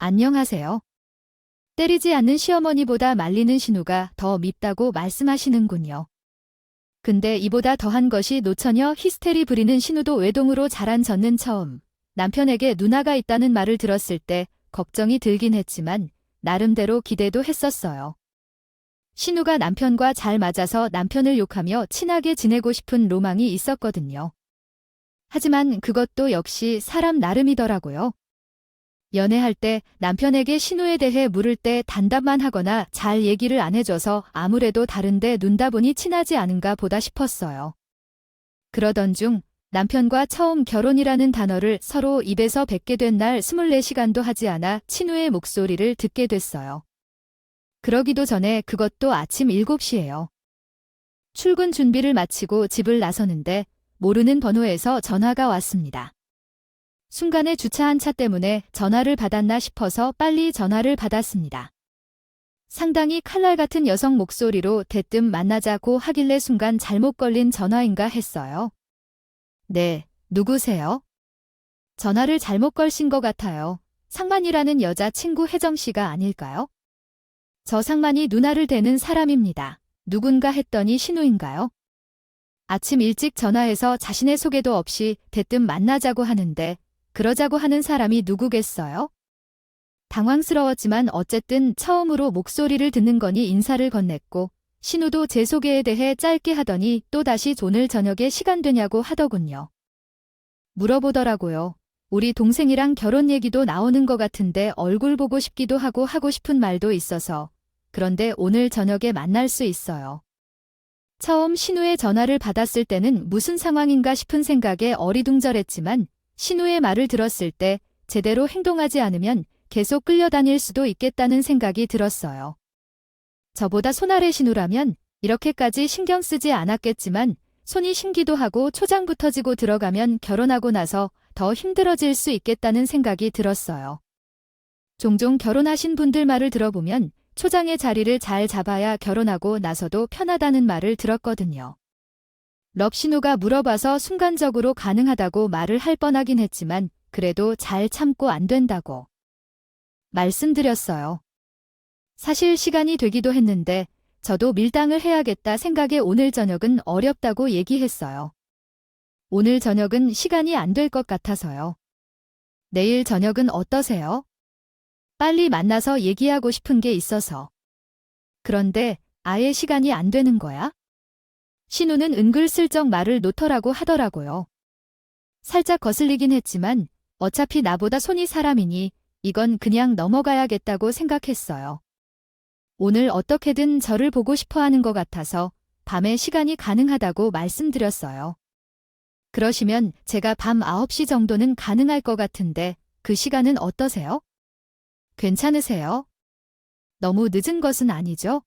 안녕하세요. 때리지 않는 시어머니보다 말리는 신우가 더 밉다고 말씀하시는군요. 근데 이보다 더한 것이 노처녀 히스테리 부리는 신우도 외동으로 자란 저는 처음 남편에게 누나가 있다는 말을 들었을 때 걱정이 들긴 했지만 나름대로 기대도 했었어요. 신우가 남편과 잘 맞아서 남편을 욕하며 친하게 지내고 싶은 로망이 있었거든요. 하지만 그것도 역시 사람 나름이더라고요. 연애할 때 남편에게 신우에 대해 물을 때 단답만 하거나 잘 얘기를 안 해줘서 아무래도 다른데 눈다보니 친하지 않은가 보다 싶었어요. 그러던 중 남편과 처음 결혼이라는 단어를 서로 입에서 뱉게 된 날 24시간도 하지 않아 신우의 목소리를 듣게 됐어요. 그러기도 전에 그것도 아침 7시예요. 출근 준비를 마치고 집을 나서는데 모르는 번호에서 전화가 왔습니다. 순간에 주차한 차 때문에 전화를 받았나 싶어서 빨리 전화를 받았습니다. 상당히 칼날 같은 여성 목소리로 대뜸 만나자고 하길래 순간 잘못 걸린 전화인가 했어요. 네, 누구세요? 전화를 잘못 걸신 것 같아요. 상만이라는 여자친구 혜정씨가 아닐까요? 저 상만이 누나를 대는 사람입니다. 누군가 했더니 신우인가요? 아침 일찍 전화해서 자신의 소개도 없이 대뜸 만나자고 하는데 그러자고 하는 사람이 누구겠어요? 당황스러웠지만 어쨌든 처음으로 목소리를 듣는 거니 인사를 건넸고 신우도 제 소개에 대해 짧게 하더니 또다시 오늘 저녁에 시간 되냐고 하더군요. 물어보더라고요. 우리 동생이랑 결혼 얘기도 나오는 것 같은데 얼굴 보고 싶기도 하고 하고 싶은 말도 있어서 그런데 오늘 저녁에 만날 수 있어요. 처음 신우의 전화를 받았을 때는 무슨 상황인가 싶은 생각에 어리둥절했지만 신우의 말을 들었을 때 제대로 행동하지 않으면 계속 끌려다닐 수도 있겠다는 생각이 들었어요. 저보다 손아래 신우라면 이렇게까지 신경 쓰지 않았겠지만 손이 신기도 하고 초장부터 지고 들어가면 결혼하고 나서 더 힘들어질 수 있겠다는 생각이 들었어요. 종종 결혼하신 분들 말을 들어보면 초장의 자리를 잘 잡아야 결혼하고 나서도 편하다는 말을 들었거든요. 럽신우가 물어봐서 순간적으로 가능하다고 말을 할 뻔하긴 했지만 그래도 잘 참고 안 된다고 말씀드렸어요. 사실 시간이 되기도 했는데 저도 밀당을 해야겠다 생각에 오늘 저녁은 어렵다고 얘기했어요. 오늘 저녁은 시간이 안 될 것 같아서요. 내일 저녁은 어떠세요? 빨리 만나서 얘기하고 싶은 게 있어서. 그런데 아예 시간이 안 되는 거야? 신우는 은근슬쩍 말을 놓더라고 하더라고요. 살짝 거슬리긴 했지만 어차피 나보다 손이 사람이니 이건 그냥 넘어가야겠다고 생각했어요. 오늘 어떻게든 저를 보고 싶어 하는 것 같아서 밤에 시간이 가능하다고 말씀드렸어요. 그러시면 제가 밤 9시 정도는 가능할 것 같은데 그 시간은 어떠세요? 괜찮으세요? 너무 늦은 것은 아니죠?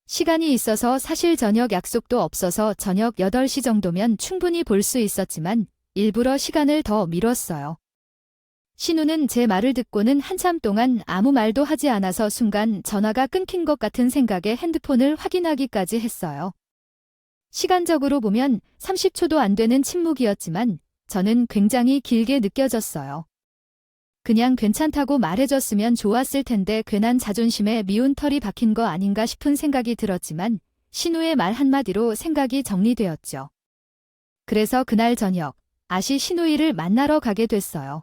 시간이 있어서 사실 저녁 약속도 없어서 저녁 8시 정도면 충분히 볼 수 있었지만 일부러 시간을 더 미뤘어요. 신우는 제 말을 듣고는 한참 동안 아무 말도 하지 않아서 순간 전화가 끊긴 것 같은 생각에 핸드폰을 확인하기까지 했어요. 시간적으로 보면 30초도 안 되는 침묵이었지만 저는 굉장히 길게 느껴졌어요. 그냥 괜찮다고 말해줬으면 좋았을 텐데 괜한 자존심에 미운 털이 박힌 거 아닌가 싶은 생각이 들었지만 신우의 말 한마디로 생각이 정리되었죠. 그래서 그날 저녁 아시 신우이를 만나러 가게 됐어요.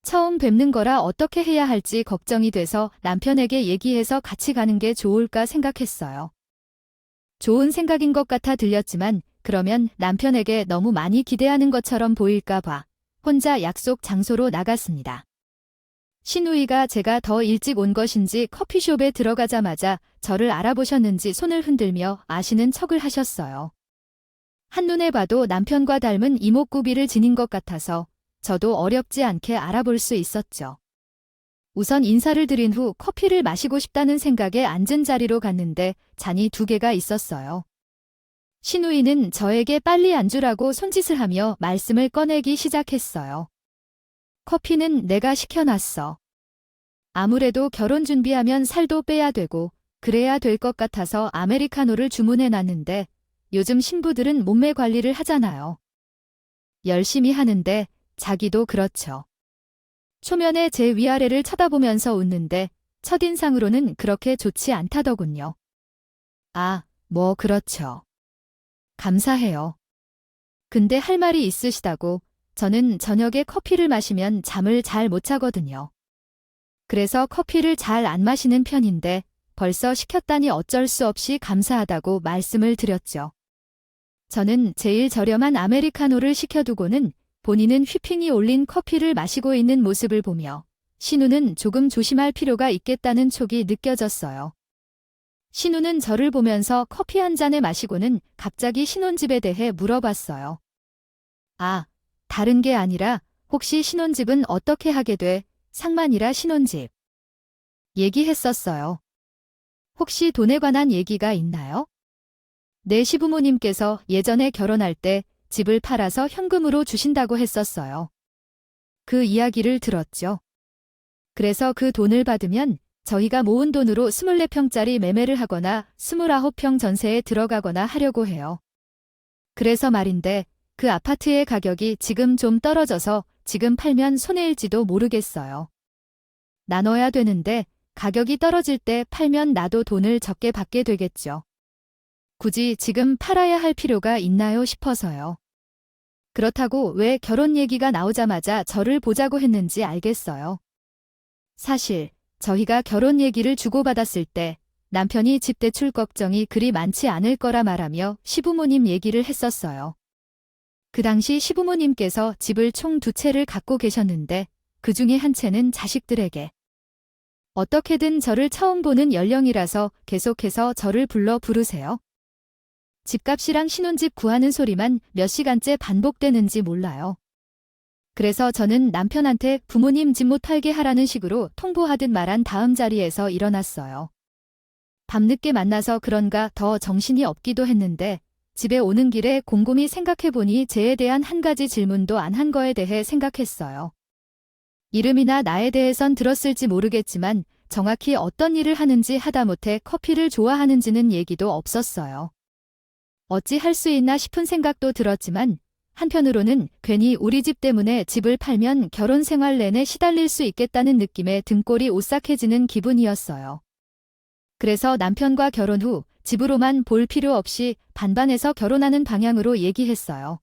처음 뵙는 거라 어떻게 해야 할지 걱정이 돼서 남편에게 얘기해서 같이 가는 게 좋을까 생각했어요. 좋은 생각인 것 같아 들렸지만 그러면 남편에게 너무 많이 기대하는 것처럼 보일까 봐 혼자 약속 장소로 나갔습니다. 신우이가 제가 더 일찍 온 것인지 커피숍에 들어가자마자 저를 알아보셨는지 손을 흔들며 아시는 척을 하셨어요. 한눈에 봐도 남편과 닮은 이목구비를 지닌 것 같아서 저도 어렵지 않게 알아볼 수 있었죠. 우선 인사를 드린 후 커피를 마시고 싶다는 생각에 앉은 자리로 갔는데 잔이 2개가 있었어요. 신우이는 저에게 빨리 앉으라고 손짓을 하며 말씀을 꺼내기 시작했어요. 커피는 내가 시켜놨어. 아무래도 결혼 준비하면 살도 빼야 되고 그래야 될 것 같아서 아메리카노를 주문해놨는데 요즘 신부들은 몸매 관리를 하잖아요. 열심히 하는데 자기도 그렇죠. 초면에 제 위아래를 쳐다보면서 웃는데 첫인상으로는 그렇게 좋지 않다더군요. 아, 뭐 그렇죠. 감사해요. 근데 할 말이 있으시다고. 저는 저녁에 커피를 마시면 잠을 잘 못 자거든요. 그래서 커피를 잘 안 마시는 편인데 벌써 시켰다니 어쩔 수 없이 감사하다고 말씀을 드렸죠. 저는 제일 저렴한 아메리카노를 시켜두고는 본인은 휘핑이 올린 커피를 마시고 있는 모습을 보며 신우는 조금 조심할 필요가 있겠다는 촉이 느껴졌어요. 신우는 저를 보면서 커피 한 잔을 마시고는 갑자기 신혼집에 대해 물어봤어요. 아, 다른 게 아니라 혹시 신혼집은 어떻게 하게 돼? 상만이라 신혼집. 얘기했었어요. 혹시 돈에 관한 얘기가 있나요? 내 시부모님께서 예전에 결혼할 때 집을 팔아서 현금으로 주신다고 했었어요. 그 이야기를 들었죠. 그래서 그 돈을 받으면 저희가 모은 돈으로 24평짜리 매매를 하거나 29평 전세에 들어가거나 하려고 해요. 그래서 말인데 그 아파트의 가격이 지금 좀 떨어져서 지금 팔면 손해일지도 모르겠어요. 나눠야 되는데 가격이 떨어질 때 팔면 나도 돈을 적게 받게 되겠죠. 굳이 지금 팔아야 할 필요가 있나요 싶어서요. 그렇다고 왜 결혼 얘기가 나오자마자 저를 보자고 했는지 알겠어요. 사실 저희가 결혼 얘기를 주고받았을 때 남편이 집 대출 걱정이 그리 많지 않을 거라 말하며 시부모님 얘기를 했었어요. 그 당시 시부모님께서 집을 총 2채를 갖고 계셨는데 그 중에 한 채는 자식들에게. 어떻게든 저를 처음 보는 연령이라서 계속해서 저를 불러 부르세요. 집값이랑 신혼집 구하는 소리만 몇 시간째 반복되는지 몰라요. 그래서 저는 남편한테 부모님 집 못 팔게 하라는 식으로 통보하듯 말한 다음 자리에서 일어났어요. 밤늦게 만나서 그런가 더 정신이 없기도 했는데 집에 오는 길에 곰곰이 생각해보니 쟤에 대한 한 가지 질문도 안 한 거에 대해 생각했어요. 이름이나 나에 대해선 들었을지 모르겠지만 정확히 어떤 일을 하는지 하다못해 커피를 좋아하는지는 얘기도 없었어요. 어찌 할 수 있나 싶은 생각도 들었지만 한편으로는 괜히 우리 집 때문에 집을 팔면 결혼 생활 내내 시달릴 수 있겠다는 느낌에 등골이 오싹해지는 기분이었어요. 그래서 남편과 결혼 후 집으로만 볼 필요 없이 반반해서 결혼하는 방향으로 얘기했어요.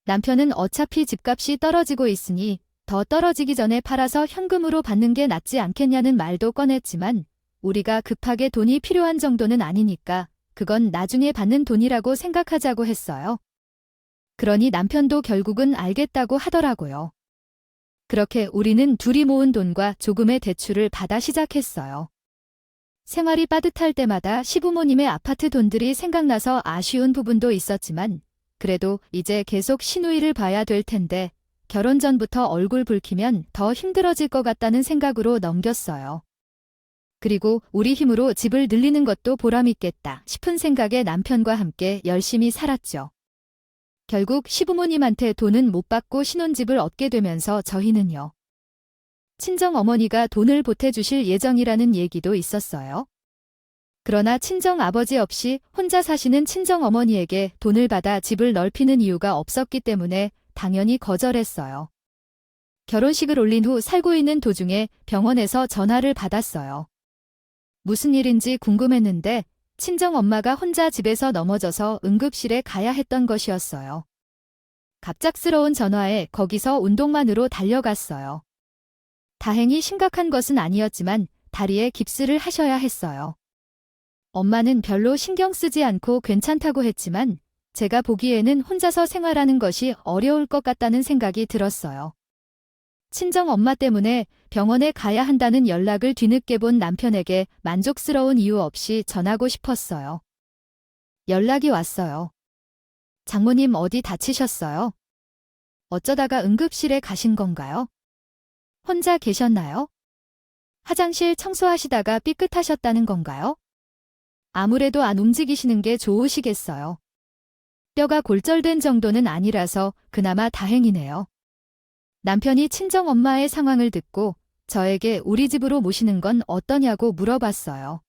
남편은 어차피 집값이 떨어지고 있으니 더 떨어지기 전에 팔아서 현금으로 받는 게 낫지 않겠냐는 말도 꺼냈지만 우리가 급하게 돈이 필요한 정도는 아니니까 그건 나중에 받는 돈이라고 생각하자고 했어요. 그러니 남편도 결국은 알겠다고 하더라고요. 그렇게 우리는 둘이 모은 돈과 조금의 대출을 받아 시작했어요. 생활이 빠듯할 때마다 시부모님의 아파트 돈들이 생각나서 아쉬운 부분도 있었지만 그래도 이제 계속 시누이를 봐야 될 텐데 결혼 전부터 얼굴 붉히면 더 힘들어질 것 같다는 생각으로 넘겼어요. 그리고 우리 힘으로 집을 늘리는 것도 보람있겠다 싶은 생각에 남편과 함께 열심히 살았죠. 결국 시부모님한테 돈은 못 받고 신혼집을 얻게 되면서 저희는요. 친정어머니가 돈을 보태주실 예정이라는 얘기도 있었어요. 그러나 친정아버지 없이 혼자 사시는 친정어머니에게 돈을 받아 집을 넓히는 이유가 없었기 때문에 당연히 거절했어요. 결혼식을 올린 후 살고 있는 도중에 병원에서 전화를 받았어요. 무슨 일인지 궁금했는데 친정엄마가 혼자 집에서 넘어져서 응급실에 가야 했던 것이었어요. 갑작스러운 전화에 거기서 운동만으로 달려갔어요. 다행히 심각한 것은 아니었지만 다리에 깁스를 하셔야 했어요. 엄마는 별로 신경 쓰지 않고 괜찮다고 했지만 제가 보기에는 혼자서 생활하는 것이 어려울 것 같다는 생각이 들었어요. 친정엄마 때문에 병원에 가야 한다는 연락을 뒤늦게 본 남편에게 만족스러운 이유 없이 전하고 싶었어요. 연락이 왔어요. 장모님 어디 다치셨어요? 어쩌다가 응급실에 가신 건가요? 혼자 계셨나요? 화장실 청소하시다가 삐끗하셨다는 건가요? 아무래도 안 움직이시는 게 좋으시겠어요. 뼈가 골절된 정도는 아니라서 그나마 다행이네요. 남편이 친정엄마의 상황을 듣고 저에게 우리 집으로 모시는 건 어떠냐고 물어봤어요.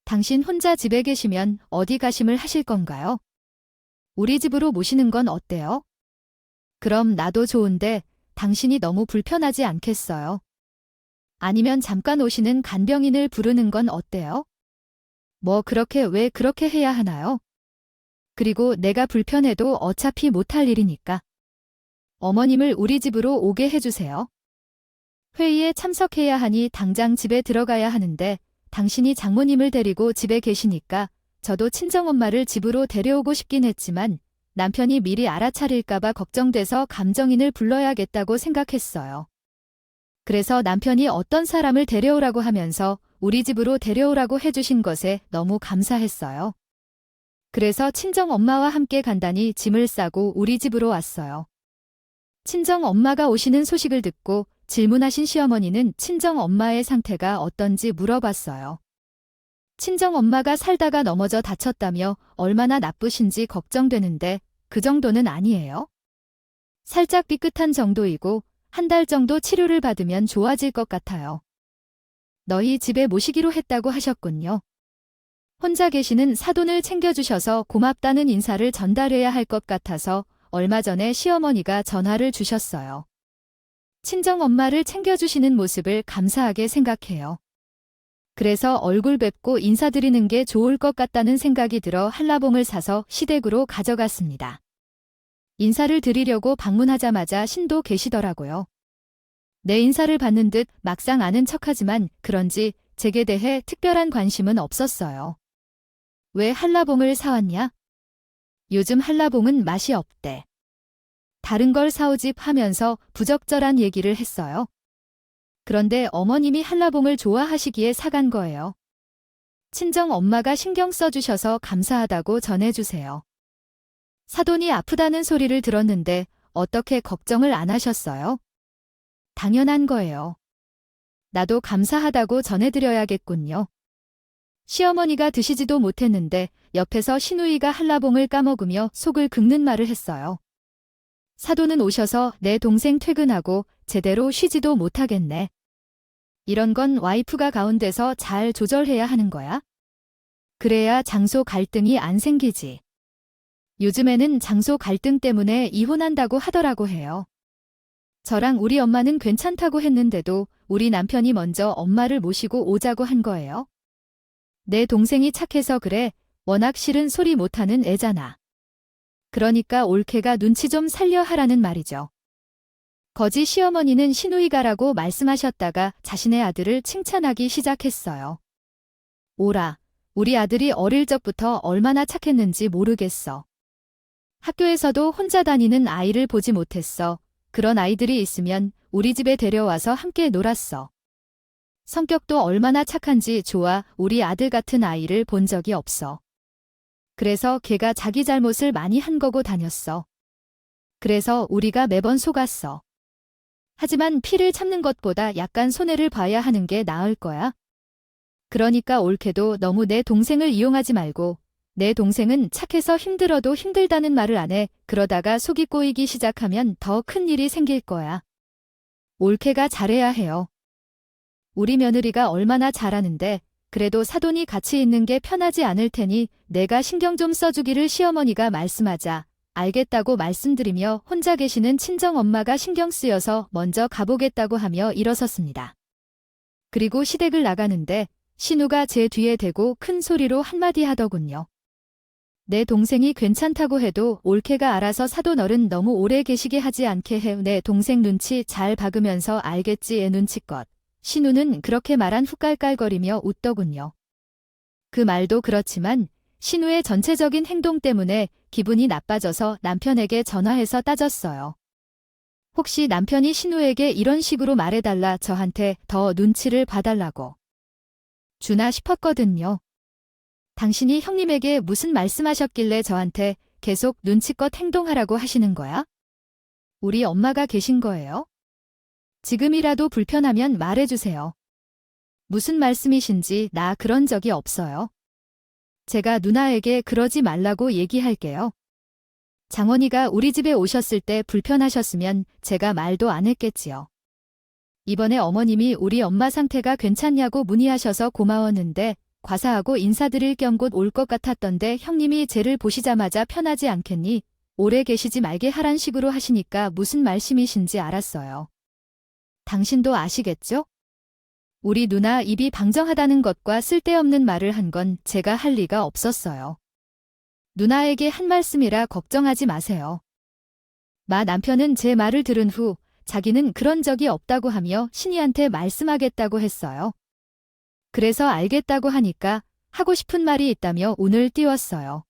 당신 혼자 집에 계시면 어디 가심을 하실 건가요? 우리 집으로 모시는 건 어때요? 그럼 나도 좋은데 당신이 너무 불편하지 않겠어요? 아니면 잠깐 오시는 간병인을 부르는 건 어때요? 왜 그렇게 해야 하나요? 그리고 내가 불편해도 어차피 못할 일이니까. 어머님을 우리 집으로 오게 해주세요. 회의에 참석해야 하니 당장 집에 들어가야 하는데 당신이 장모님을 데리고 집에 계시니까 저도 친정엄마를 집으로 데려오고 싶긴 했지만 남편이 미리 알아차릴까봐 걱정돼서 감정인을 불러야겠다고 생각했어요. 그래서 남편이 어떤 사람을 데려오라고 하면서 우리 집으로 데려오라고 해주신 것에 너무 감사했어요. 그래서 친정엄마와 함께 간단히 짐을 싸고 우리 집으로 왔어요. 친정엄마가 오시는 소식을 듣고 질문하신 시어머니는 친정엄마의 상태가 어떤지 물어봤어요. 친정엄마가 살다가 넘어져 다쳤다며 얼마나 나쁘신지 걱정되는데 그 정도는 아니에요. 살짝 삐끗한 정도이고 한 달 정도 치료를 받으면 좋아질 것 같아요. 너희 집에 모시기로 했다고 하셨군요. 혼자 계시는 사돈을 챙겨주셔서 고맙다는 인사를 전달해야 할 것 같아서 얼마 전에 시어머니가 전화를 주셨어요. 친정엄마를 챙겨주시는 모습을 감사하게 생각해요. 그래서 얼굴 뵙고 인사드리는 게 좋을 것 같다는 생각이 들어 한라봉을 사서 시댁으로 가져갔습니다. 인사를 드리려고 방문하자마자 신도 계시더라고요. 내 인사를 받는 듯 막상 아는 척하지만 그런지 제게 대해 특별한 관심은 없었어요. 왜 한라봉을 사왔냐? 요즘 한라봉은 맛이 없대. 다른 걸 사오집 하면서 부적절한 얘기를 했어요. 그런데 어머님이 한라봉을 좋아하시기에 사간 거예요. 친정 엄마가 신경 써주셔서 감사하다고 전해주세요. 사돈이 아프다는 소리를 들었는데 어떻게 걱정을 안 하셨어요? 당연한 거예요. 나도 감사하다고 전해드려야겠군요. 시어머니가 드시지도 못했는데 옆에서 시누이가 한라봉을 까먹으며 속을 긁는 말을 했어요. 사돈은 오셔서 내 동생 퇴근하고 제대로 쉬지도 못하겠네. 이런 건 와이프가 가운데서 잘 조절해야 하는 거야? 그래야 장소 갈등이 안 생기지. 요즘에는 장소 갈등 때문에 이혼한다고 하더라고 해요. 저랑 우리 엄마는 괜찮다고 했는데도 우리 남편이 먼저 엄마를 모시고 오자고 한 거예요. 내 동생이 착해서 그래. 워낙 싫은 소리 못하는 애잖아. 그러니까 올케가 눈치 좀 살려 하라는 말이죠. 거지 시어머니는 시누이가라고 말씀하셨다가 자신의 아들을 칭찬하기 시작했어요. 오라, 우리 아들이 어릴 적부터 얼마나 착했는지 모르겠어. 학교에서도 혼자 다니는 아이를 보지 못했어. 그런 아이들이 있으면 우리 집에 데려와서 함께 놀았어. 성격도 얼마나 착한지 좋아. 우리 아들 같은 아이를 본 적이 없어. 그래서 걔가 자기 잘못을 많이 한 거고 다녔어. 그래서 우리가 매번 속았어. 하지만 피를 참는 것보다 약간 손해를 봐야 하는 게 나을 거야. 그러니까 올케도 너무 내 동생을 이용하지 말고 내 동생은 착해서 힘들어도 힘들다는 말을 안 해. 그러다가 속이 꼬이기 시작하면 더 큰 일이 생길 거야. 올케가 잘해야 해요. 우리 며느리가 얼마나 잘하는데 그래도 사돈이 같이 있는 게 편하지 않을 테니 내가 신경 좀 써주기를 시어머니가 말씀하자 알겠다고 말씀드리며 혼자 계시는 친정엄마가 신경 쓰여서 먼저 가보겠다고 하며 일어섰습니다. 그리고 시댁을 나가는데 신우가 제 뒤에 대고 큰 소리로 한마디 하더군요. 내 동생이 괜찮다고 해도 올케가 알아서 사돈 어른 너무 오래 계시게 하지 않게 해. 내 동생 눈치 잘 박으면서 알겠지 애 눈치껏. 신우는 그렇게 말한 후 깔깔거리며 웃더군요. 그 말도 그렇지만 신우의 전체적인 행동 때문에 기분이 나빠져서 남편에게 전화해서 따졌어요. 혹시 남편이 신우에게 이런 식으로 말해달라 저한테 더 눈치를 봐달라고 주나 싶었거든요. 당신이 형님에게 무슨 말씀하셨길래 저한테 계속 눈치껏 행동하라고 하시는 거야? 우리 엄마가 계신 거예요? 지금이라도 불편하면 말해주세요. 무슨 말씀이신지 나 그런 적이 없어요. 제가 누나에게 그러지 말라고 얘기할게요. 장원이가 우리 집에 오셨을 때 불편하셨으면 제가 말도 안 했겠지요. 이번에 어머님이 우리 엄마 상태가 괜찮냐고 문의하셔서 고마웠는데 과사하고 인사드릴 겸 곧 올 것 같았던데 형님이 쟤를 보시자마자 편하지 않겠니? 오래 계시지 말게 하란 식으로 하시니까 무슨 말씀이신지 알았어요. 당신도 아시겠죠? 우리 누나 입이 방정하다는 것과 쓸데없는 말을 한 건 제가 할 리가 없었어요. 누나에게 한 말씀이라 걱정하지 마세요. 남편은 제 말을 들은 후 자기는 그런 적이 없다고 하며 신이한테 말씀하겠다고 했어요. 그래서 알겠다고 하니까 하고 싶은 말이 있다며 운을 띄웠어요.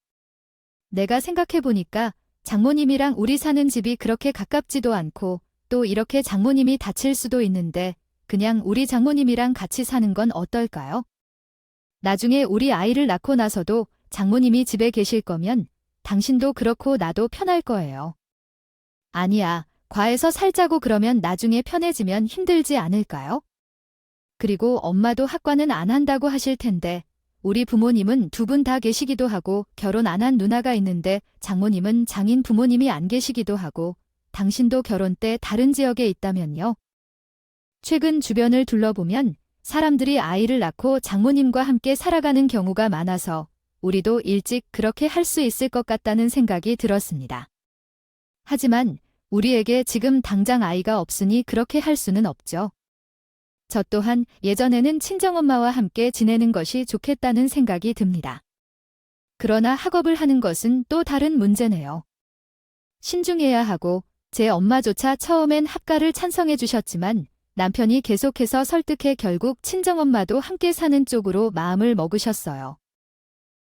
내가 생각해보니까 장모님이랑 우리 사는 집이 그렇게 가깝지도 않고 또 이렇게 장모님이 다칠 수도 있는데 그냥 우리 장모님이랑 같이 사는 건 어떨까요? 나중에 우리 아이를 낳고 나서도 장모님이 집에 계실 거면 당신도 그렇고 나도 편할 거예요. 아니야, 과해서 살자고 그러면 나중에 편해지면 힘들지 않을까요? 그리고 엄마도 학과는 안 한다고 하실 텐데 우리 부모님은 두 분 다 계시기도 하고 결혼 안 한 누나가 있는데 장모님은 장인 부모님이 안 계시기도 하고 당신도 결혼 때 다른 지역에 있다면요. 최근 주변을 둘러보면 사람들이 아이를 낳고 장모님과 함께 살아가는 경우가 많아서 우리도 일찍 그렇게 할 수 있을 것 같다는 생각이 들었습니다. 하지만 우리에게 지금 당장 아이가 없으니 그렇게 할 수는 없죠. 저 또한 예전에는 친정엄마와 함께 지내는 것이 좋겠다는 생각이 듭니다. 그러나 학업을 하는 것은 또 다른 문제네요. 신중해야 하고 제 엄마조차 처음엔 합가를 찬성해 주셨지만 남편이 계속해서 설득해 결국 친정엄마도 함께 사는 쪽으로 마음을 먹으셨어요.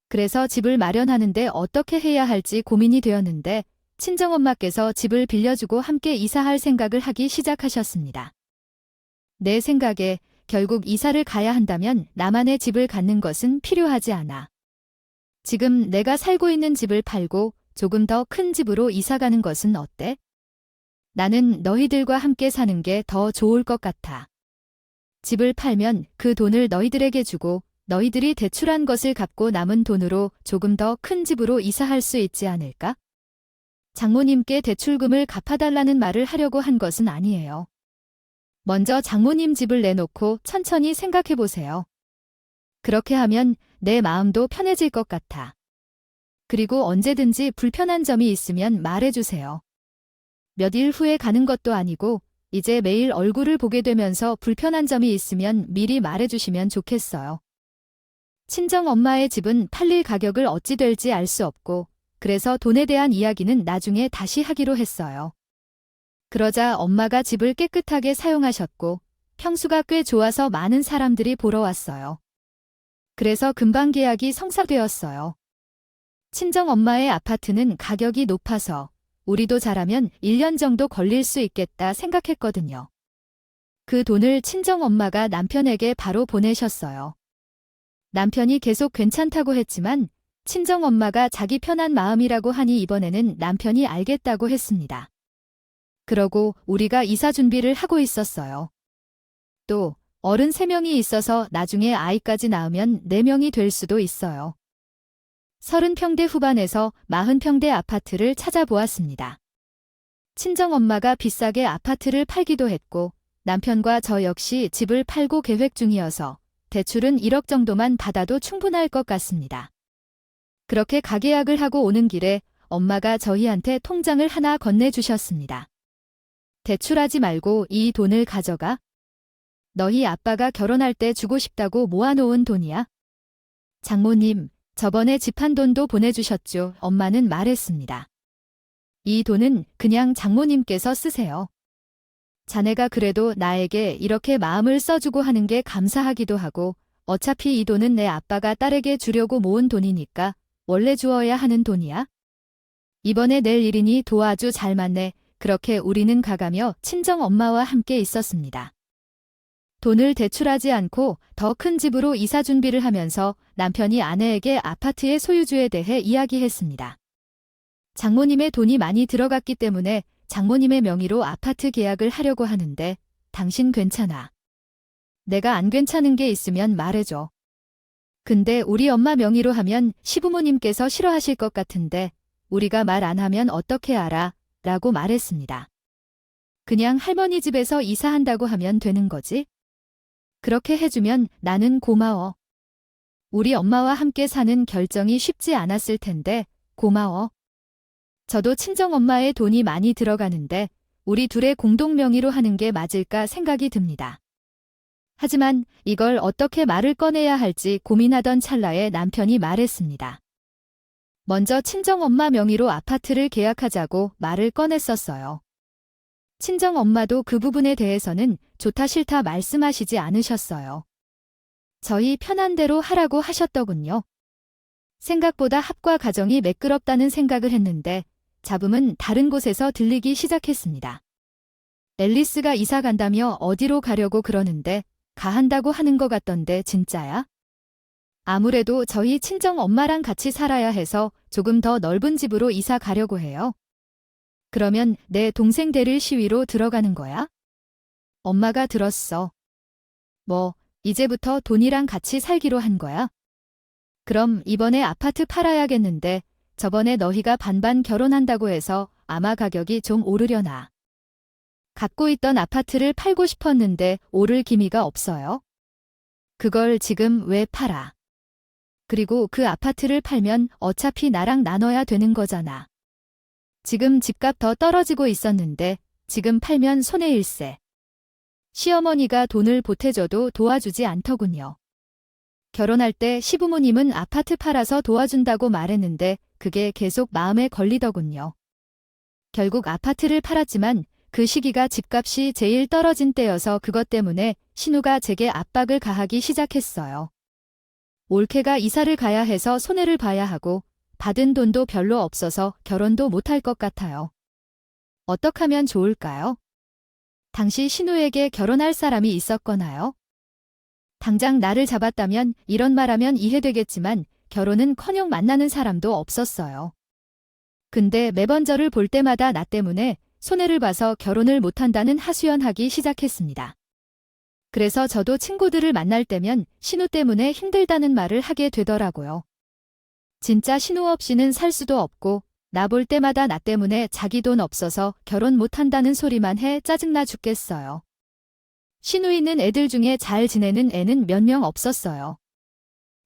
그래서 집을 마련하는데 어떻게 해야 할지 고민이 되었는데 친정엄마께서 집을 빌려주고 함께 이사할 생각을 하기 시작하셨습니다. 내 생각에 결국 이사를 가야 한다면 나만의 집을 갖는 것은 필요하지 않아. 지금 내가 살고 있는 집을 팔고 조금 더 큰 집으로 이사 가는 것은 어때? 나는 너희들과 함께 사는 게 더 좋을 것 같아. 집을 팔면 그 돈을 너희들에게 주고 너희들이 대출한 것을 갚고 남은 돈으로 조금 더 큰 집으로 이사할 수 있지 않을까? 장모님께 대출금을 갚아달라는 말을 하려고 한 것은 아니에요. 먼저 장모님 집을 내놓고 천천히 생각해 보세요. 그렇게 하면 내 마음도 편해질 것 같아. 그리고 언제든지 불편한 점이 있으면 말해주세요. 몇 일 후에 가는 것도 아니고 이제 매일 얼굴을 보게 되면서 불편한 점이 있으면 미리 말해주시면 좋겠어요. 친정엄마의 집은 팔릴 가격을 어찌 될지 알 수 없고 그래서 돈에 대한 이야기는 나중에 다시 하기로 했어요. 그러자 엄마가 집을 깨끗하게 사용하셨고 평수가 꽤 좋아서 많은 사람들이 보러 왔어요. 그래서 금방 계약이 성사되었어요. 친정엄마의 아파트는 가격이 높아서 우리도 잘하면 1년 정도 걸릴 수 있겠다 생각했거든요. 그 돈을 친정엄마가 남편에게 바로 보내셨어요. 남편이 계속 괜찮다고 했지만 친정엄마가 자기 편한 마음이라고 하니 이번에는 남편이 알겠다고 했습니다. 그러고 우리가 이사 준비를 하고 있었어요. 또 어른 3명이 있어서 나중에 아이까지 낳으면 4명이 될 수도 있어요. 30평대 후반에서 40평대 아파트를 찾아보았습니다. 친정엄마가 비싸게 아파트를 팔기도 했고 남편과 저 역시 집을 팔고 계획 중이어서 대출은 1억 정도만 받아도 충분할 것 같습니다. 그렇게 가계약을 하고 오는 길에 엄마가 저희한테 통장을 하나 건네주셨습니다. 대출하지 말고 이 돈을 가져가. 너희 아빠가 결혼할 때 주고 싶다고 모아놓은 돈이야. 장모님, 저번에 집 한 돈도 보내주셨죠. 엄마는 말했습니다. 이 돈은 그냥 장모님께서 쓰세요. 자네가 그래도 나에게 이렇게 마음을 써주고 하는 게 감사하기도 하고 어차피 이 돈은 내 아빠가 딸에게 주려고 모은 돈이니까 원래 주어야 하는 돈이야. 이번에 낼 일이니 도와주 잘 맞네. 그렇게 우리는 가가며 친정엄마와 함께 있었습니다. 돈을 대출하지 않고 더 큰 집으로 이사 준비를 하면서 남편이 아내에게 아파트의 소유주에 대해 이야기했습니다. 장모님의 돈이 많이 들어갔기 때문에 장모님의 명의로 아파트 계약을 하려고 하는데 당신 괜찮아. 내가 안 괜찮은 게 있으면 말해줘. 근데 우리 엄마 명의로 하면 시부모님께서 싫어하실 것 같은데 우리가 말 안 하면 어떻게 알아? 라고 말했습니다. 그냥 할머니 집에서 이사한다고 하면 되는 거지? 그렇게 해주면 나는 고마워. 우리 엄마와 함께 사는 결정이 쉽지 않았을 텐데 고마워. 저도 친정엄마의 돈이 많이 들어가는데 우리 둘의 공동 명의로 하는 게 맞을까 생각이 듭니다. 하지만 이걸 어떻게 말을 꺼내야 할지 고민하던 찰나에 남편이 말했습니다. 먼저 친정엄마 명의로 아파트를 계약하자고 말을 꺼냈었어요. 친정엄마도 그 부분에 대해서는 좋다 싫다 말씀하시지 않으셨어요. 저희 편한 대로 하라고 하셨더군요. 생각보다 합과 가정이 매끄럽다는 생각을 했는데 잡음은 다른 곳에서 들리기 시작했습니다. 앨리스가 이사 간다며 어디로 가려고 그러는데 가한다고 하는 것 같던데 진짜야? 아무래도 저희 친정엄마랑 같이 살아야 해서 조금 더 넓은 집으로 이사 가려고 해요. 그러면 내 동생 데릴 시위로 들어가는 거야? 엄마가 들었어. 뭐, 이제부터 돈이랑 같이 살기로 한 거야? 그럼 이번에 아파트 팔아야겠는데 저번에 너희가 반반 결혼한다고 해서 아마 가격이 좀 오르려나. 갖고 있던 아파트를 팔고 싶었는데 오를 기미가 없어요. 그걸 지금 왜 팔아? 그리고 그 아파트를 팔면 어차피 나랑 나눠야 되는 거잖아. 지금 집값 더 떨어지고 있었는데 지금 팔면 손해일세. 시어머니가 돈을 보태줘도 도와주지 않더군요. 결혼할 때 시부모님은 아파트 팔아서 도와준다고 말했는데 그게 계속 마음에 걸리더군요. 결국 아파트를 팔았지만 그 시기가 집값이 제일 떨어진 때여서 그것 때문에 신우가 제게 압박을 가하기 시작했어요. 올케가 이사를 가야 해서 손해를 봐야 하고 받은 돈도 별로 없어서 결혼도 못할 것 같아요. 어떻게 하면 좋을까요? 당시 신우에게 결혼할 사람이 있었거나요? 당장 나를 잡았다면 이런 말하면 이해되겠지만 결혼은커녕 만나는 사람도 없었어요. 근데 매번 저를 볼 때마다 나 때문에 손해를 봐서 결혼을 못한다는 하소연하기 시작했습니다. 그래서 저도 친구들을 만날 때면 신우 때문에 힘들다는 말을 하게 되더라고요. 진짜 신우 없이는 살 수도 없고 나 볼 때마다 나 때문에 자기 돈 없어서 결혼 못한다는 소리만 해 짜증나 죽겠어요. 신우 있는 애들 중에 잘 지내는 애는 몇 명 없었어요.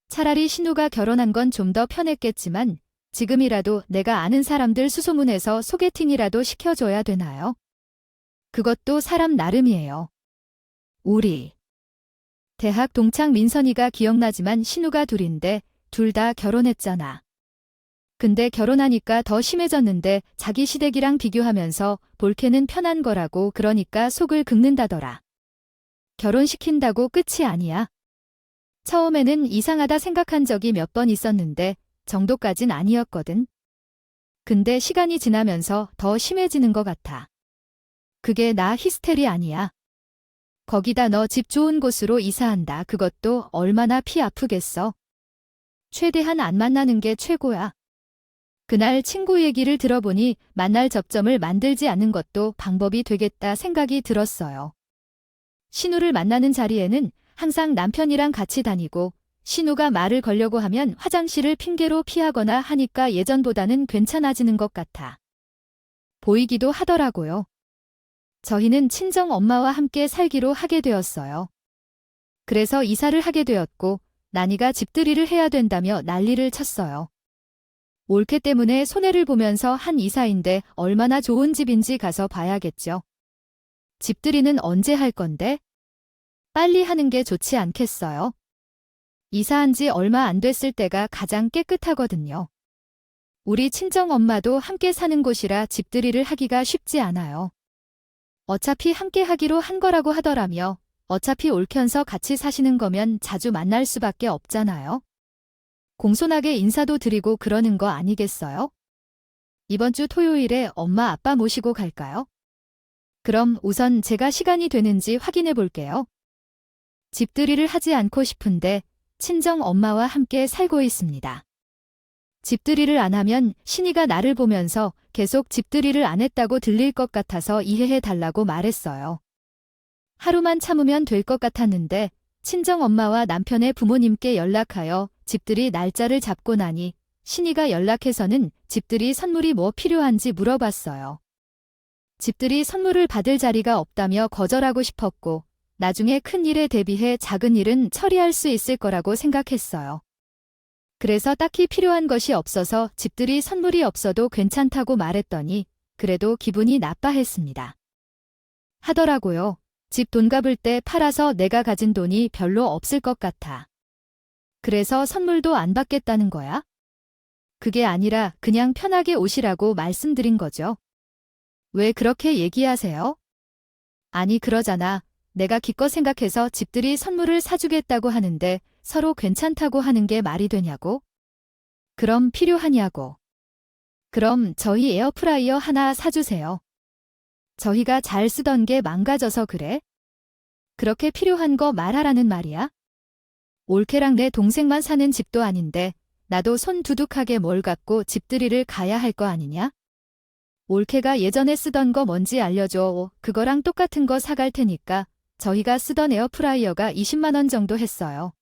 차라리 신우가 결혼한 건 좀 더 편했겠지만 지금이라도 내가 아는 사람들 수소문해서 소개팅이라도 시켜줘야 되나요? 그것도 사람 나름이에요. 우리 대학 동창 민선이가 기억나지만 신우가 둘인데 둘 다 결혼했잖아. 근데 결혼하니까 더 심해졌는데 자기 시댁이랑 비교하면서 볼케는 편한 거라고 그러니까 속을 긁는다더라. 결혼시킨다고 끝이 아니야. 처음에는 이상하다 생각한 적이 몇 번 있었는데 정도까진 아니었거든. 근데 시간이 지나면서 더 심해지는 것 같아. 그게 나 히스테리 아니야. 거기다 너 집 좋은 곳으로 이사한다. 그것도 얼마나 피 아프겠어. 최대한 안 만나는 게 최고야. 그날 친구 얘기를 들어보니 만날 접점을 만들지 않는 것도 방법이 되겠다 생각이 들었어요. 신우를 만나는 자리에는 항상 남편이랑 같이 다니고 신우가 말을 걸려고 하면 화장실을 핑계로 피하거나 하니까 예전보다는 괜찮아지는 것 같아 보이기도 하더라고요. 저희는 친정 엄마와 함께 살기로 하게 되었어요. 그래서 이사를 하게 되었고 난이가 집들이를 해야 된다며 난리를 쳤어요. 올케 때문에 손해를 보면서 한 이사인데 얼마나 좋은 집인지 가서 봐야겠죠. 집들이는 언제 할 건데? 빨리 하는 게 좋지 않겠어요? 이사한 지 얼마 안 됐을 때가 가장 깨끗하거든요. 우리 친정엄마도 함께 사는 곳이라 집들이를 하기가 쉽지 않아요. 어차피 함께 하기로 한 거라고 하더라며 어차피 올켠서 같이 사시는 거면 자주 만날 수밖에 없잖아요. 공손하게 인사도 드리고 그러는 거 아니겠어요? 이번 주 토요일에 엄마 아빠 모시고 갈까요? 그럼 우선 제가 시간이 되는지 확인해 볼게요. 집들이를 하지 않고 싶은데 친정 엄마와 함께 살고 있습니다. 집들이를 안 하면 신이가 나를 보면서 계속 집들이를 안 했다고 들릴 것 같아서 이해해 달라고 말했어요. 하루만 참으면 될 것 같았는데 친정 엄마와 남편의 부모님께 연락하여 집들이 날짜를 잡고 나니 신이가 연락해서는 집들이 선물이 뭐 필요한지 물어봤어요. 집들이 선물을 받을 자리가 없다며 거절하고 싶었고 나중에 큰 일에 대비해 작은 일은 처리할 수 있을 거라고 생각했어요. 그래서 딱히 필요한 것이 없어서 집들이 선물이 없어도 괜찮다고 말했더니 그래도 기분이 나빠했습니다. 하더라고요. 집 돈 갚을 때 팔아서 내가 가진 돈이 별로 없을 것 같아. 그래서 선물도 안 받겠다는 거야? 그게 아니라 그냥 편하게 오시라고 말씀드린 거죠. 왜 그렇게 얘기하세요? 아니 그러잖아. 내가 기껏 생각해서 집들이 선물을 사주겠다고 하는데 서로 괜찮다고 하는 게 말이 되냐고? 그럼 필요하냐고. 그럼 저희 에어프라이어 하나 사주세요. 저희가 잘 쓰던 게 망가져서 그래? 그렇게 필요한 거 말하라는 말이야? 올케랑 내 동생만 사는 집도 아닌데 나도 손 두둑하게 뭘 갖고 집들이를 가야 할 거 아니냐? 올케가 예전에 쓰던 거 뭔지 알려줘. 그거랑 똑같은 거 사갈 테니까. 저희가 쓰던 에어프라이어가 20만 원 정도 했어요.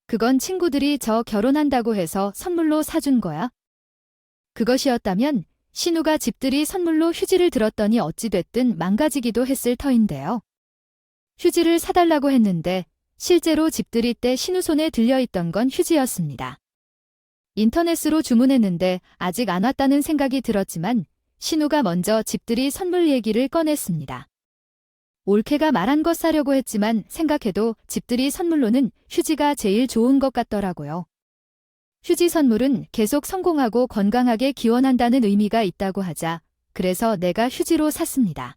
그건 친구들이 저 결혼한다고 해서 선물로 사준 거야. 그것이었다면 신우가 집들이 선물로 휴지를 들었더니 어찌됐든 망가지기도 했을 터인데요. 휴지를 사달라고 했는데 실제로 집들이 때 신우 손에 들려있던 건 휴지였습니다. 인터넷으로 주문했는데 아직 안 왔다는 생각이 들었지만 신우가 먼저 집들이 선물 얘기를 꺼냈습니다. 올케가 말한 것 사려고 했지만 생각해도 집들이 선물로는 휴지가 제일 좋은 것 같더라고요. 휴지 선물은 계속 성공하고 건강하게 기원한다는 의미가 있다고 하자 그래서 내가 휴지로 샀습니다.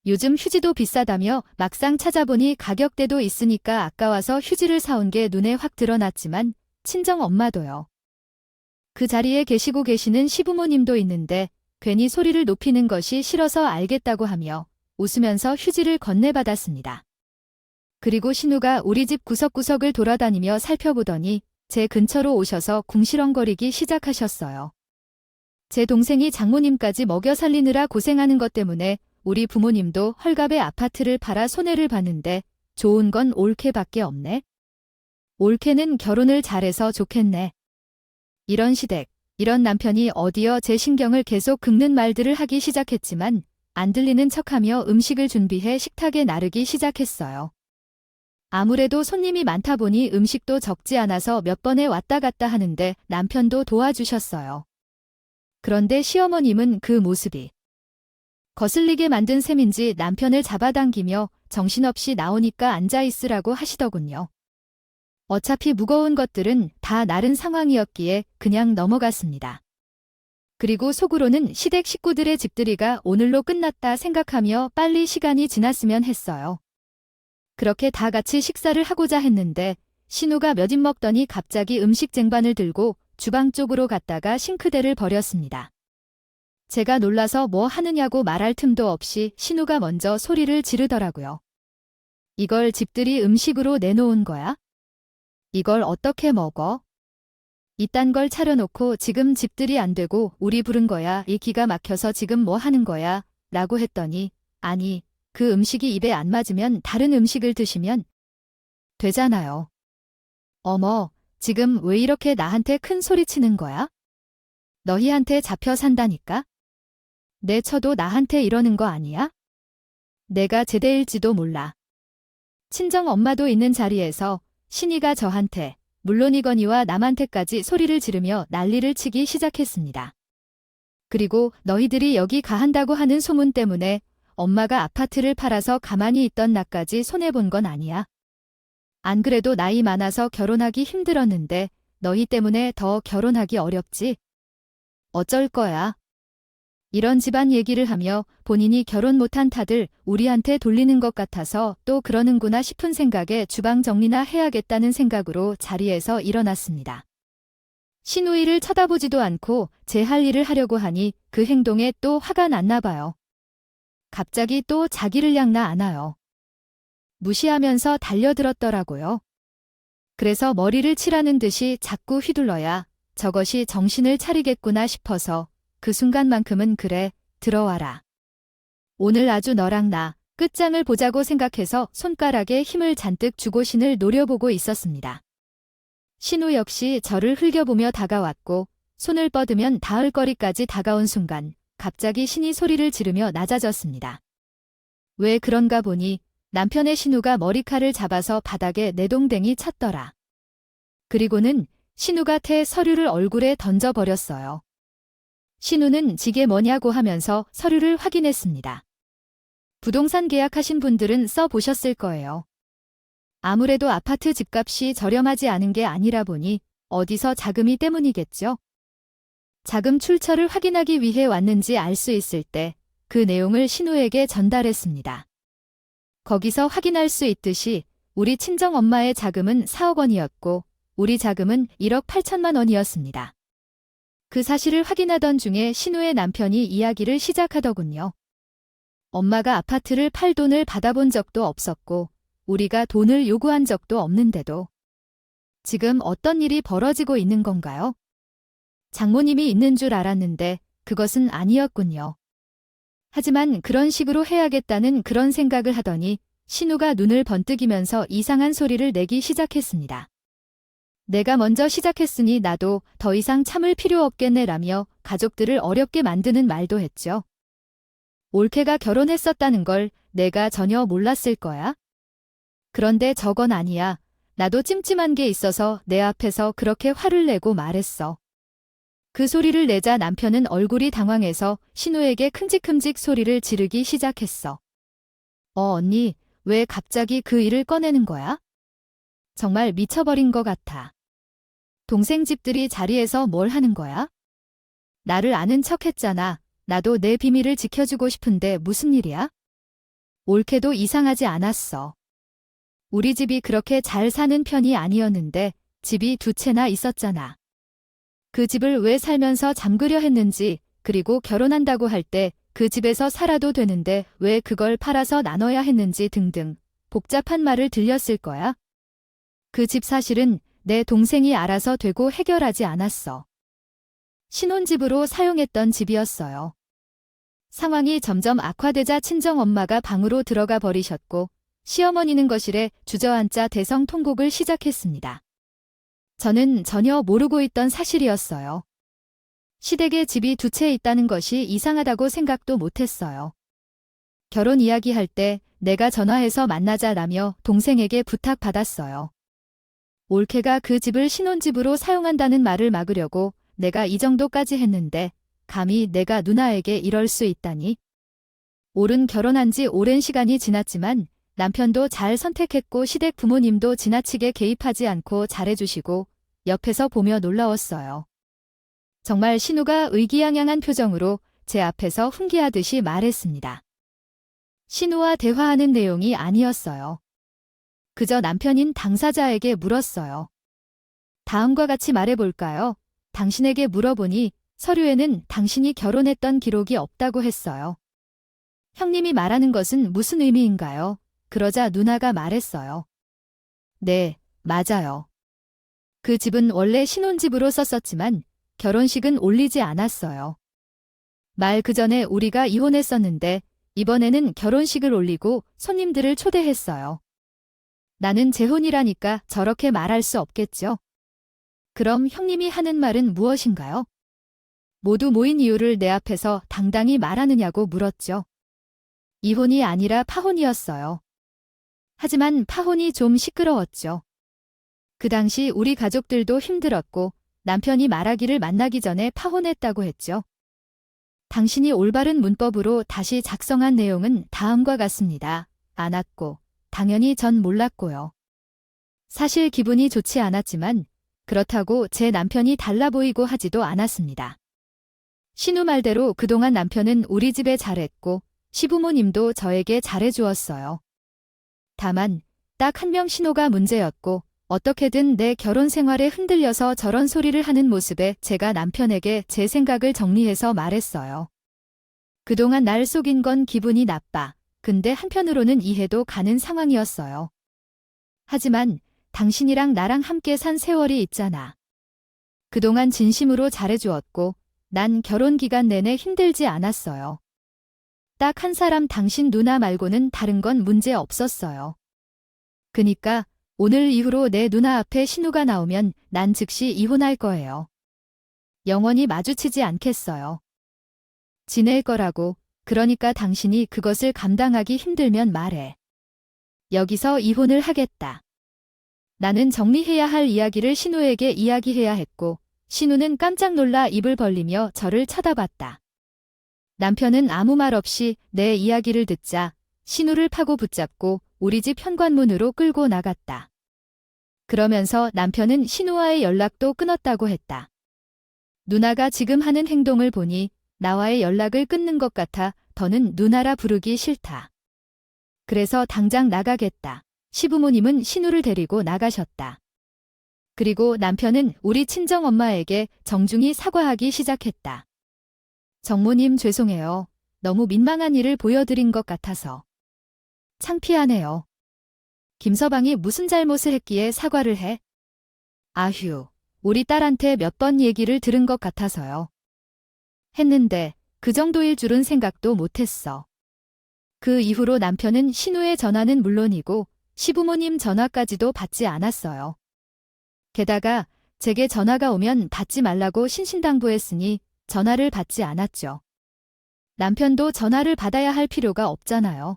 요즘 휴지도 비싸다며 막상 찾아보니 가격대도 있으니까 아까워서 휴지를 사온 게 눈에 확 드러났지만 친정 엄마도요. 그 자리에 계시고 계시는 시부모님도 있는데 괜히 소리를 높이는 것이 싫어서 알겠다고 하며 웃으면서 휴지를 건네받았습니다. 그리고 신우가 우리 집 구석구석을 돌아다니며 살펴보더니 제 근처로 오셔서 궁시렁거리기 시작하셨어요. 제 동생이 장모님까지 먹여 살리느라 고생하는 것 때문에 우리 부모님도 헐값에 아파트를 팔아 손해를 봤는데 좋은 건 올케밖에 없네. 올케는 결혼을 잘해서 좋겠네. 이런 시댁, 이런 남편이 어디여 제 신경을 계속 긁는 말들을 하기 시작했지만 안 들리는 척하며 음식을 준비해 식탁에 나르기 시작했어요. 아무래도 손님이 많다 보니 음식도 적지 않아서 몇 번에 왔다 갔다 하는데 남편도 도와주셨어요. 그런데 시어머님은 그 모습이 거슬리게 만든 셈인지 남편을 잡아당기며 정신없이 나오니까 앉아있으라고 하시더군요. 어차피 무거운 것들은 다 나른 상황이었기에 그냥 넘어갔습니다. 그리고 속으로는 시댁 식구들의 집들이가 오늘로 끝났다 생각하며 빨리 시간이 지났으면 했어요. 그렇게 다 같이 식사를 하고자 했는데 신우가 몇 입 먹더니 갑자기 음식 쟁반을 들고 주방 쪽으로 갔다가 싱크대를 버렸습니다. 제가 놀라서 뭐 하느냐고 말할 틈도 없이 신우가 먼저 소리를 지르더라고요. 이걸 집들이 음식으로 내놓은 거야? 이걸 어떻게 먹어? 이딴 걸 차려놓고 지금 집들이 안 되고 우리 부른 거야. 이 기가 막혀서 지금 뭐 하는 거야? 라고 했더니 아니 그 음식이 입에 안 맞으면 다른 음식을 드시면 되잖아요. 어머 지금 왜 이렇게 나한테 큰 소리 치는 거야? 너희한테 잡혀 산다니까? 내 처도 나한테 이러는 거 아니야? 내가 제대일지도 몰라. 친정 엄마도 있는 자리에서 신이가 저한테 물론이거니와 남한테까지 소리를 지르며 난리를 치기 시작했습니다. 그리고 너희들이 여기 가한다고 하는 소문 때문에 엄마가 아파트를 팔아서 가만히 있던 나까지 손해본 건 아니야. 안 그래도 나이 많아서 결혼하기 힘들었는데 너희 때문에 더 결혼하기 어렵지. 어쩔 거야. 이런 집안 얘기를 하며 본인이 결혼 못한 탓을 우리한테 돌리는 것 같아서 또 그러는구나 싶은 생각에 주방 정리나 해야겠다는 생각으로 자리에서 일어났습니다. 신우이를 쳐다보지도 않고 제 할 일을 하려고 하니 그 행동에 또 화가 났나 봐요. 갑자기 또 자기를 향나 안아요. 무시하면서 달려들었더라고요. 그래서 머리를 치라는 듯이 자꾸 휘둘러야 저것이 정신을 차리겠구나 싶어서 그 순간만큼은 그래, 들어와라. 오늘 아주 너랑 나 끝장을 보자고 생각해서 손가락에 힘을 잔뜩 주고 신을 노려보고 있었습니다. 신우 역시 저를 흘겨보며 다가왔고 손을 뻗으면 닿을 거리까지 다가온 순간 갑자기 신이 소리를 지르며 낮아졌습니다. 왜 그런가 보니 남편의 신우가 머리칼을 잡아서 바닥에 내동댕이 쳤더라. 그리고는 신우가 태 서류를 얼굴에 던져버렸어요. 신우는 지게 뭐냐고 하면서 서류를 확인했습니다. 부동산 계약하신 분들은 써보셨을 거예요. 아무래도 아파트 집값이 저렴하지 않은 게 아니라 보니 어디서 자금이 때문이겠죠. 자금 출처를 확인하기 위해 왔는지 알 수 있을 때 그 내용을 신우에게 전달했습니다. 거기서 확인할 수 있듯이 우리 친정엄마의 자금은 4억 원이었고 우리 자금은 1억 8천만 원이었습니다. 그 사실을 확인하던 중에 신우의 남편이 이야기를 시작하더군요. 엄마가 아파트를 팔 돈을 받아본 적도 없었고 우리가 돈을 요구한 적도 없는데도 지금 어떤 일이 벌어지고 있는 건가요? 장모님이 있는 줄 알았는데 그것은 아니었군요. 하지만 그런 식으로 해야겠다는 그런 생각을 하더니 신우가 눈을 번뜩이면서 이상한 소리를 내기 시작했습니다. 내가 먼저 시작했으니 나도 더 이상 참을 필요 없겠네라며 가족들을 어렵게 만드는 말도 했죠. 올케가 결혼했었다는 걸 내가 전혀 몰랐을 거야? 그런데 저건 아니야. 나도 찜찜한 게 있어서 내 앞에서 그렇게 화를 내고 말했어. 그 소리를 내자 남편은 얼굴이 당황해서 신우에게 큼직큼직 소리를 지르기 시작했어. 언니, 왜 갑자기 그 일을 꺼내는 거야? 정말 미쳐버린 것 같아. 동생 집들이 자리에서 뭘 하는 거야? 나를 아는 척 했잖아. 나도 내 비밀을 지켜주고 싶은데 무슨 일이야? 올케도 이상하지 않았어. 우리 집이 그렇게 잘 사는 편이 아니었는데 집이 2채나 있었잖아. 그 집을 왜 살면서 잠그려 했는지, 그리고 결혼한다고 할 때 그 집에서 살아도 되는데 왜 그걸 팔아서 나눠야 했는지 등등 복잡한 말을 들렸을 거야. 그 집 사실은 내 동생이 알아서 되고 해결하지 않았어. 신혼집으로 사용했던 집이었어요. 상황이 점점 악화되자 친정엄마가 방으로 들어가 버리셨고 시어머니는 거실에 주저앉아 대성통곡을 시작했습니다. 저는 전혀 모르고 있던 사실이었어요. 시댁에 집이 2채 있다는 것이 이상하다고 생각도 못했어요. 결혼 이야기할 때 내가 전화해서 만나자라며 동생에게 부탁받았어요. 올케가 그 집을 신혼집으로 사용한다는 말을 막으려고 내가 이 정도까지 했는데 감히 내가 누나에게 이럴 수 있다니. 올은 결혼한 지 오랜 시간이 지났지만 남편도 잘 선택했고 시댁 부모님도 지나치게 개입하지 않고 잘해주시고 옆에서 보며 놀라웠어요. 정말 신우가 의기양양한 표정으로 제 앞에서 훈계하듯이 말했습니다. 신우와 대화하는 내용이 아니었어요. 그저 남편인 당사자에게 물었어요. 다음과 같이 말해볼까요? 당신에게 물어보니 서류에는 당신이 결혼했던 기록이 없다고 했어요. 형님이 말하는 것은 무슨 의미인가요? 그러자 누나가 말했어요. 네, 맞아요. 그 집은 원래 신혼집으로 썼었지만 결혼식은 올리지 않았어요. 말 그 전에 우리가 이혼했었는데 이번에는 결혼식을 올리고 손님들을 초대했어요. 나는 재혼이라니까 저렇게 말할 수 없겠죠. 그럼 형님이 하는 말은 무엇인가요? 모두 모인 이유를 내 앞에서 당당히 말하느냐고 물었죠. 이혼이 아니라 파혼이었어요. 하지만 파혼이 좀 시끄러웠죠. 그 당시 우리 가족들도 힘들었고 남편이 말하기를 만나기 전에 파혼했다고 했죠. 당신이 올바른 문법으로 다시 작성한 내용은 다음과 같습니다. 안 왔고, 당연히 전 몰랐고요. 사실 기분이 좋지 않았지만 그렇다고 제 남편이 달라 보이고 하지도 않았습니다. 신우 말대로 그동안 남편은 우리 집에 잘했고 시부모님도 저에게 잘해주었어요. 다만 딱 한 명 신우가 문제였고 어떻게든 내 결혼 생활에 흔들려서 저런 소리를 하는 모습에 제가 남편에게 제 생각을 정리해서 말했어요. 그동안 날 속인 건 기분이 나빠. 근데 한편으로는 이해도 가는 상황이었어요. 하지만 당신이랑 나랑 함께 산 세월이 있잖아. 그동안 진심으로 잘해주었고 난 결혼 기간 내내 힘들지 않았어요. 딱 한 사람 당신 누나 말고는 다른 건 문제 없었어요. 그니까 오늘 이후로 내 누나 앞에 신우가 나오면 난 즉시 이혼할 거예요. 영원히 마주치지 않겠어요. 지낼 거라고. 그러니까 당신이 그것을 감당하기 힘들면 말해. 여기서 이혼을 하겠다. 나는 정리해야 할 이야기를 신우에게 이야기해야 했고, 신우는 깜짝 놀라 입을 벌리며 저를 쳐다봤다. 남편은 아무 말 없이 내 이야기를 듣자 신우를 파고 붙잡고 우리 집 현관문으로 끌고 나갔다. 그러면서 남편은 신우와의 연락도 끊었다고 했다. 누나가 지금 하는 행동을 보니 나와의 연락을 끊는 것 같아 더는 누나라 부르기 싫다. 그래서 당장 나가겠다. 시부모님은 신우를 데리고 나가셨다. 그리고 남편은 우리 친정엄마에게 정중히 사과하기 시작했다. 정모님 죄송해요. 너무 민망한 일을 보여드린 것 같아서. 창피하네요. 김서방이 무슨 잘못을 했기에 사과를 해? 아휴, 우리 딸한테 몇 번 얘기를 들은 것 같아서요. 했는데 그 정도일 줄은 생각도 못했어. 그 이후로 남편은 신우의 전화는 물론이고 시부모님 전화까지도 받지 않았어요. 게다가 제게 전화가 오면 받지 말라고 신신당부했으니 전화를 받지 않았죠. 남편도 전화를 받아야 할 필요가 없잖아요.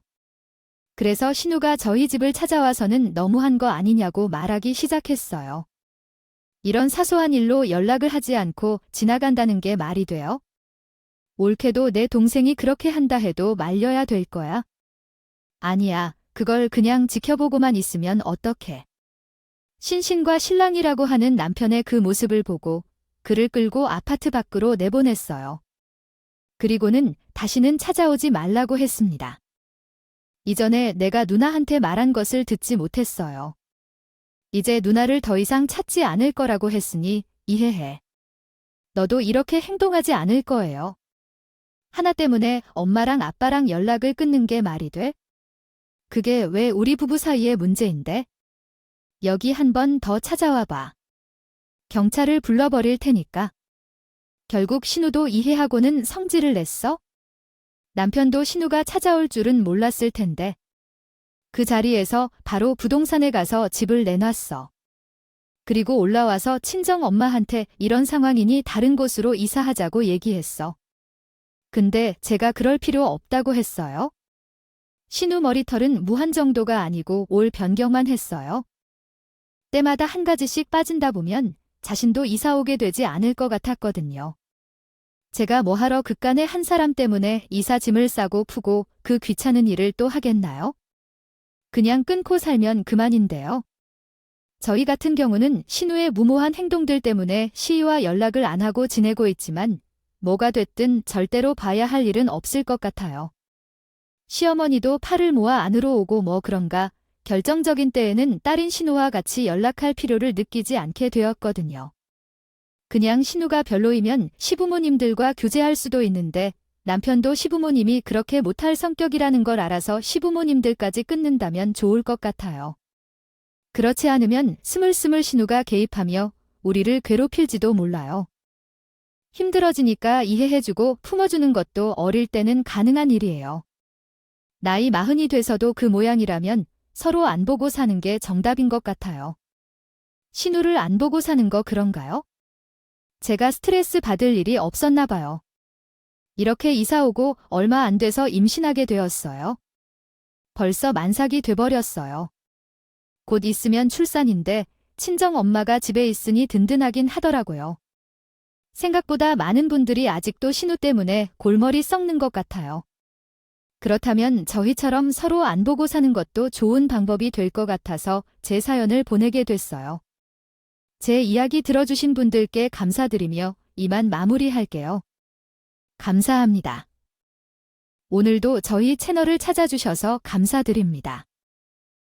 그래서 신우가 저희 집을 찾아와서는 너무한 거 아니냐고 말하기 시작했어요. 이런 사소한 일로 연락을 하지 않고 지나간다는 게 말이 돼요? 옳게도 내 동생이 그렇게 한다 해도 말려야 될 거야? 아니야, 그걸 그냥 지켜보고만 있으면 어떡해. 신신과 신랑이라고 하는 남편의 그 모습을 보고 그를 끌고 아파트 밖으로 내보냈어요. 그리고는 다시는 찾아오지 말라고 했습니다. 이전에 내가 누나한테 말한 것을 듣지 못했어요. 이제 누나를 더 이상 찾지 않을 거라고 했으니 이해해. 너도 이렇게 행동하지 않을 거예요. 하나 때문에 엄마랑 아빠랑 연락을 끊는 게 말이 돼? 그게 왜 우리 부부 사이의 문제인데? 여기 한 번 더 찾아와 봐. 경찰을 불러버릴 테니까. 결국 신우도 이해하고는 성질을 냈어? 남편도 신우가 찾아올 줄은 몰랐을 텐데. 그 자리에서 바로 부동산에 가서 집을 내놨어. 그리고 올라와서 친정 엄마한테 이런 상황이니 다른 곳으로 이사하자고 얘기했어. 근데 제가 그럴 필요 없다고 했어요. 신우 머리털은 무한 정도가 아니고 올 변경만 했어요. 때마다 한 가지씩 빠진다 보면 자신도 이사 오게 되지 않을 것 같았거든요. 제가 뭐하러 그간의 한 사람 때문에 이사 짐을 싸고 푸고 그 귀찮은 일을 또 하겠나요? 그냥 끊고 살면 그만인데요. 저희 같은 경우는 신우의 무모한 행동들 때문에 시희와 연락을 안 하고 지내고 있지만 뭐가 됐든 절대로 봐야 할 일은 없을 것 같아요. 시어머니도 팔을 모아 안으로 오고 뭐 그런가 결정적인 때에는 딸인 신우와 같이 연락할 필요를 느끼지 않게 되었거든요. 그냥 신우가 별로이면 시부모님들과 교제할 수도 있는데 남편도 시부모님이 그렇게 못할 성격이라는 걸 알아서 시부모님들까지 끊는다면 좋을 것 같아요. 그렇지 않으면 스물스물 신우가 개입하며 우리를 괴롭힐지도 몰라요. 힘들어지니까 이해해주고 품어주는 것도 어릴 때는 가능한 일이에요. 나이 40이 돼서도 그 모양이라면 서로 안 보고 사는 게 정답인 것 같아요. 신우를 안 보고 사는 거 그런가요? 제가 스트레스 받을 일이 없었나 봐요. 이렇게 이사 오고 얼마 안 돼서 임신하게 되었어요. 벌써 만삭이 돼버렸어요. 곧 있으면 출산인데 친정 엄마가 집에 있으니 든든하긴 하더라고요. 생각보다 많은 분들이 아직도 신우 때문에 골머리 썩는 것 같아요. 그렇다면 저희처럼 서로 안 보고 사는 것도 좋은 방법이 될 것 같아서 제 사연을 보내게 됐어요. 제 이야기 들어주신 분들께 감사드리며 이만 마무리할게요. 감사합니다. 오늘도 저희 채널을 찾아주셔서 감사드립니다.